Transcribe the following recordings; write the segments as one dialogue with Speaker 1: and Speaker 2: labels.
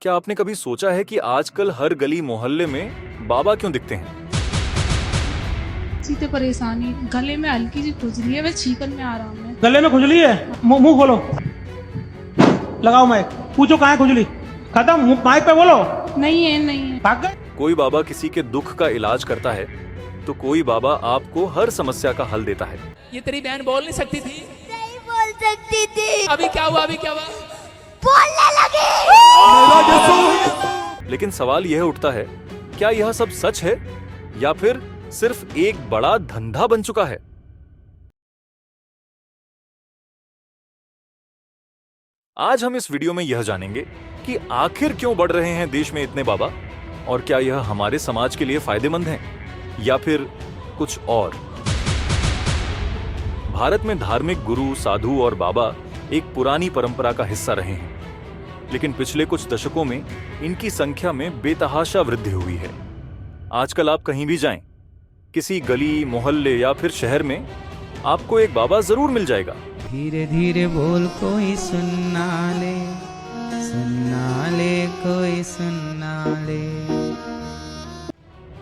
Speaker 1: क्या आपने कभी सोचा है कि आजकल हर गली मोहल्ले में बाबा क्यों दिखते हैं?
Speaker 2: सीते परेशानी, गले में हल्की सी खुजली है, वह छींकन में आराम है।
Speaker 3: गले में खुजली है, मुंह खोलो, लगाओ माइक, पूछो कहाँ है खुजली, खत्म, माइक पे बोलो।
Speaker 2: नहीं है।
Speaker 3: भाग गए।
Speaker 1: कोई बाबा किसी के दुख का इलाज करता है तो कोई बाबा आपको हर समस्या का हल देता है।
Speaker 4: ये तेरी बहन बोल नहीं सकती थी?
Speaker 5: नहीं बोल सकती थी।
Speaker 4: अभी क्या हुआ?
Speaker 5: बोलने लगी।
Speaker 1: लेकिन सवाल यह उठता है, क्या यह सब सच है या फिर सिर्फ एक बड़ा धंधा बन चुका है? आज हम इस वीडियो में यह जानेंगे कि आखिर क्यों बढ़ रहे हैं देश में इतने बाबा, और क्या यह हमारे समाज के लिए फायदेमंद है या फिर कुछ और। भारत में धार्मिक गुरु, साधु और बाबा एक पुरानी परंपरा का हिस्सा रहे हैं, लेकिन पिछले कुछ दशकों में इनकी संख्या में बेतहाशा वृद्धि हुई है। आजकल आप कहीं भी जाएं, किसी गली, मोहल्ले या फिर शहर में आपको एक बाबा जरूर मिल जाएगा।
Speaker 6: धीरे धीरे बोल, कोई सुनना ले कोई सुनना ले।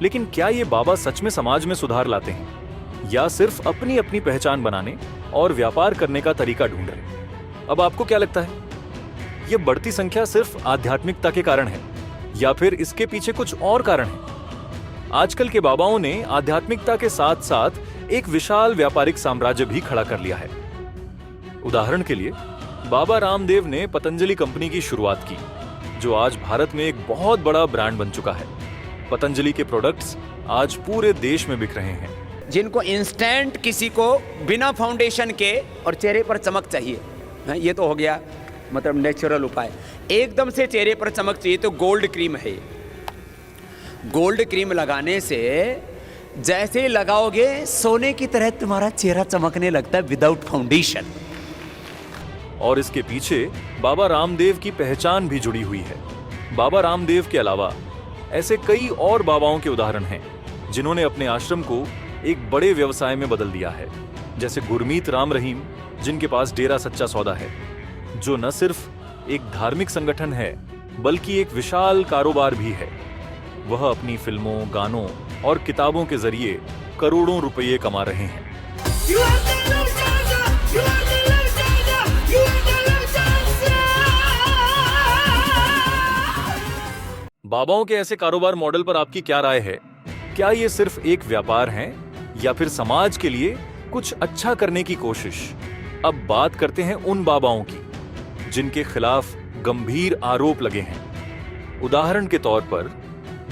Speaker 1: लेकिन क्या ये बाबा सच में समाज में सुधार लाते हैं या सिर्फ अपनी अपनी पहचान बनाने और व्यापार करने का तरीका ढूंढ रहे हैं? अब आपको क्या लगता है, ये बढ़ती संख्या सिर्फ आध्यात्मिकता के कारण है या फिर इसके पीछे कुछ और कारण है? आजकल के बाबाओं ने आध्यात्मिकता के साथ साथ एक विशाल व्यापारिक साम्राज्य भी खड़ा कर लिया है। उदाहरण के लिए बाबा रामदेव ने पतंजलि कंपनी की शुरुआत की, जो आज भारत में एक बहुत बड़ा ब्रांड बन चुका है। पतंजलि के प्रोडक्ट्स आज पूरे देश में बिक रहे हैं।
Speaker 7: जिनको इंस्टेंट, किसी को बिना फाउंडेशन के और चेहरे पर चमक चाहिए, ये तो हो गया मतलब नेचुरल उपाय। एकदम से चेहरे पर चमक चाहिए तो गोल्ड क्रीम है। गोल्ड क्रीम लगाने से जैसे लगाओगे सोने की तरह तुम्हारा चेहरा चमकने लगता है विदाउट फाउंडेशन।
Speaker 1: और इसके पीछे बाबा रामदेव की पहचान भी जुड़ी हुई है। बाबा रामदेव के अलावा ऐसे कई और बाबाओं के उदाहरण हैं जिन्होंने अपने आश्रम को एक बड़े व्यवसाय में बदल दिया है, जैसे गुरमीत राम रहीम, जिनके पास डेरा सच्चा सौदा है, जो न सिर्फ एक धार्मिक संगठन है बल्कि एक विशाल कारोबार भी है। वह अपनी फिल्मों, गानों और किताबों के जरिए करोड़ों रुपये कमा रहे हैं। बाबाओं के ऐसे कारोबार मॉडल पर आपकी क्या राय है? क्या ये सिर्फ एक व्यापार है या फिर समाज के लिए कुछ अच्छा करने की कोशिश? अब बात करते हैं उन बाबाओं की जिनके खिलाफ गंभीर आरोप लगे हैं। उदाहरण के तौर पर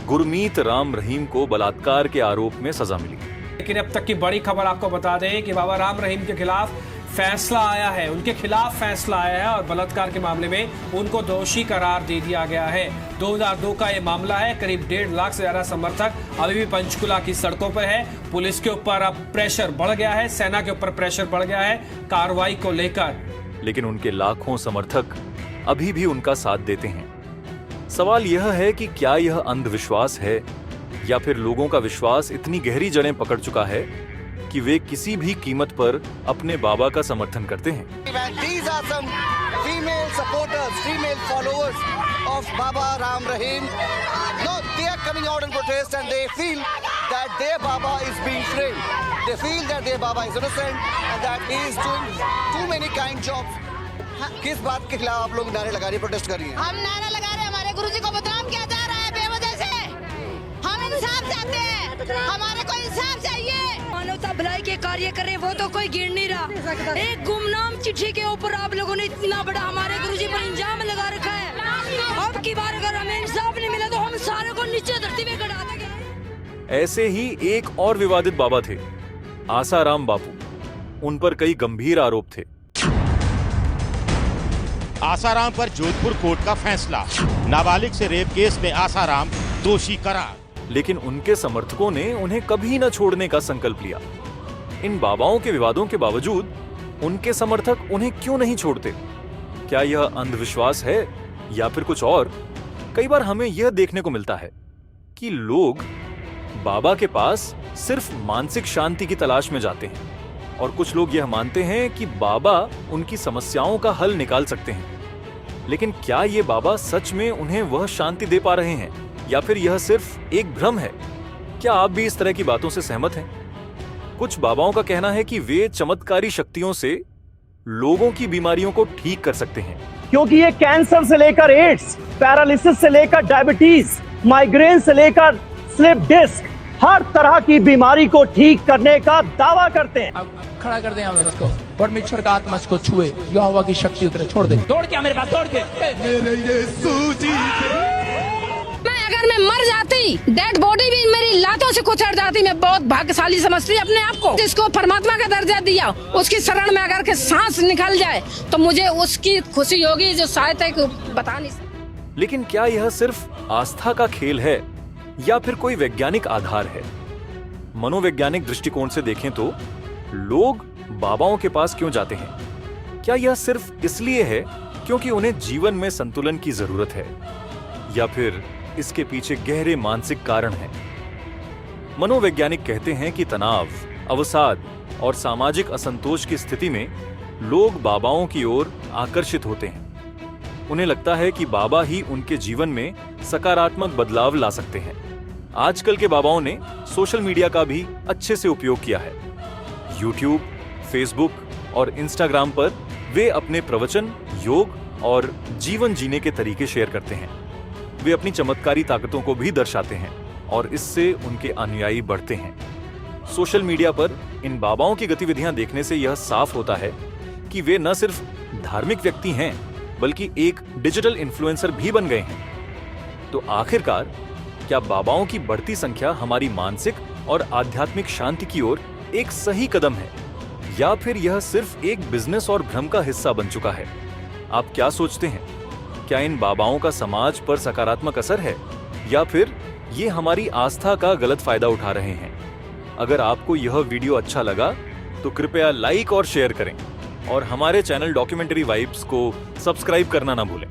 Speaker 1: गुरमीत राम रहीम को बलात्कार के आरोप में सजा मिली।
Speaker 8: लेकिन अब तक की बड़ी खबर आपको बता दें कि बाबा राम रहीम के खिलाफ फैसला आया है, उनके खिलाफ फैसला आया है और बलात्कार के मामले में उनको दोषी करार दे दिया गया है। 2002 का ये मामला है। करीब 1.5 लाख से ज्यादा समर्थक अभी भी पंचकुला की सड़कों पर है। पुलिस के ऊपर अब प्रेशर बढ़ गया है, सेना के ऊपर प्रेशर बढ़ गया है कार्रवाई को लेकर।
Speaker 1: लेकिन उनके लाखों समर्थक अभी भी उनका साथ देते हैं। सवाल यह है कि क्या यह अंधविश्वास है या फिर लोगों का विश्वास इतनी गहरी जड़ें पकड़ चुका है कि वे किसी भी कीमत पर अपने बाबा का समर्थन करते हैं।
Speaker 9: These are some female supporters, female followers of Baba Ram Rahim. No, they are coming out in protest and they feel that their Baba is being framed. They feel that their Baba is innocent and that he is doing too many kind jobs. किस बात के खिलाफ आप लोग नारे लगा रहे हैं, प्रोटेस्ट कर रही हैं?
Speaker 5: हम नारा लगा रहे हैं, हमारे गुरुजी को बदनाम किया जा रहा है बेवजह से। हम इंसाफ चाहते हैं, हमारे को इंसाफ चाहिए।
Speaker 10: मानवता भलाई के कार्य कर रहे, वो तो कोई गिर नहीं रहा। एक गुमनाम चिट्ठी के ऊपर आप लोगों ने इतना बड़ा हमारे गुरुजी पर इल्जाम लगा रखा है। अब की बार अगर हमें इंसाफ नहीं मिला तो हम सारे को नीचे धरती में गिरा देंगे।
Speaker 1: ऐसे ही एक और विवादित बाबा थे, आसाराम बापू। उन पर कई गंभीर आरोप थे।
Speaker 11: आसाराम पर जोधपुर कोर्ट का फैसला, नाबालिग से रेप केस में आसाराम दोषी करार।
Speaker 1: लेकिन उनके समर्थकों ने उन्हें कभी न छोड़ने का संकल्प लिया। इन बाबाओं के विवादों के बावजूद उनके समर्थक उन्हें क्यों नहीं छोड़ते? क्या यह अंधविश्वास है या फिर कुछ और? कई बार हमें यह देखने को मिलता है कि लोग बाबा के पास सिर्फ मानसिक शांति की तलाश में जाते हैं और कुछ लोग यह मानते हैं कि बाबा उनकी समस्याओं का हल निकाल सकते हैं। लेकिन क्या ये बाबा सच में उन्हें वह शांति दे पा रहे हैं या फिर यह सिर्फ एक भ्रम है? क्या आप भी इस तरह की बातों से सहमत हैं? कुछ बाबाओं का कहना है कि वे चमत्कारी शक्तियों से लोगों की बीमारियों को ठीक कर सकते हैं,
Speaker 12: क्योंकि ये कैंसर से लेकर एड्स, पैरालिसिस से लेकर डायबिटीज, माइग्रेन से लेकर स्लिप डिस्क, हर तरह की बीमारी को ठीक करने का दावा करते हैं।
Speaker 4: अब खड़ा कर दें हम इसको, परमेश्वर का आत्मा इसको छुए, यहोवा की शक्ति उतरे, छोड़ दे, दौड़ के मेरे पास, दौड़ के।
Speaker 10: अगर मैं मर जाती, डेड बॉडी भी मेरी लातों से कुचल जाती, मैं बहुत भाग्यशाली समझती अपने आप को। जिसको परमात्मा का दर्जा दिया, उसकी शरण में अगर के सांस निकल जाए तो मुझे उसकी खुशी होगी जो शायद तक बता नहीं सकती।
Speaker 1: लेकिन क्या यह सिर्फ आस्था का खेल है या फिर कोई वैज्ञानिक आधार है? मनोवैज्ञानिक दृष्टिकोण से देखें तो लोग बाबाओं के पास क्यों जाते हैं? क्या यह सिर्फ इसलिए है क्योंकि उन्हें जीवन में संतुलन की जरूरत है, या फिर इसके पीछे गहरे मानसिक कारण हैं? मनोवैज्ञानिक कहते हैं कि तनाव, अवसाद और सामाजिक असंतोष की स्थिति में लोग बाबाओं की ओर आकर्षित होते हैं। उन्हें लगता है कि बाबा ही उनके जीवन में सकारात्मक बदलाव ला सकते हैं। आजकल के बाबाओं ने सोशल मीडिया का भी अच्छे से उपयोग किया है। यूट्यूब, फेसबुक और इंस्टाग्राम पर वे अपने प्रवचन, योग और जीवन जीने के तरीके शेयर करते हैं। वे अपनी चमत्कारी ताकतों को भी दर्शाते हैं और इससे उनके अनुयायी बढ़ते हैं। सोशल मीडिया पर इन बाबाओं की गतिविधियां देखने से यह साफ होता है कि वे न सिर्फ धार्मिक व्यक्ति हैं बल्कि एक डिजिटल इन्फ्लुएंसर भी बन गए हैं। तो आखिरकार क्या बाबाओं की बढ़ती संख्या हमारी मानसिक और आध्यात्मिक शांति की ओर एक सही कदम है, या फिर यह सिर्फ एक बिजनेस और भ्रम का हिस्सा बन चुका है? आप क्या सोचते हैं? क्या इन बाबाओं का समाज पर सकारात्मक असर है, या फिर ये हमारी आस्था का गलत फायदा उठा रहे हैं? अगर आपको यह वीडियो अच्छा लगा तो कृपया लाइक और शेयर करें और हमारे चैनल डॉक्यूमेंट्री वाइब्स को सब्सक्राइब करना ना भूलें।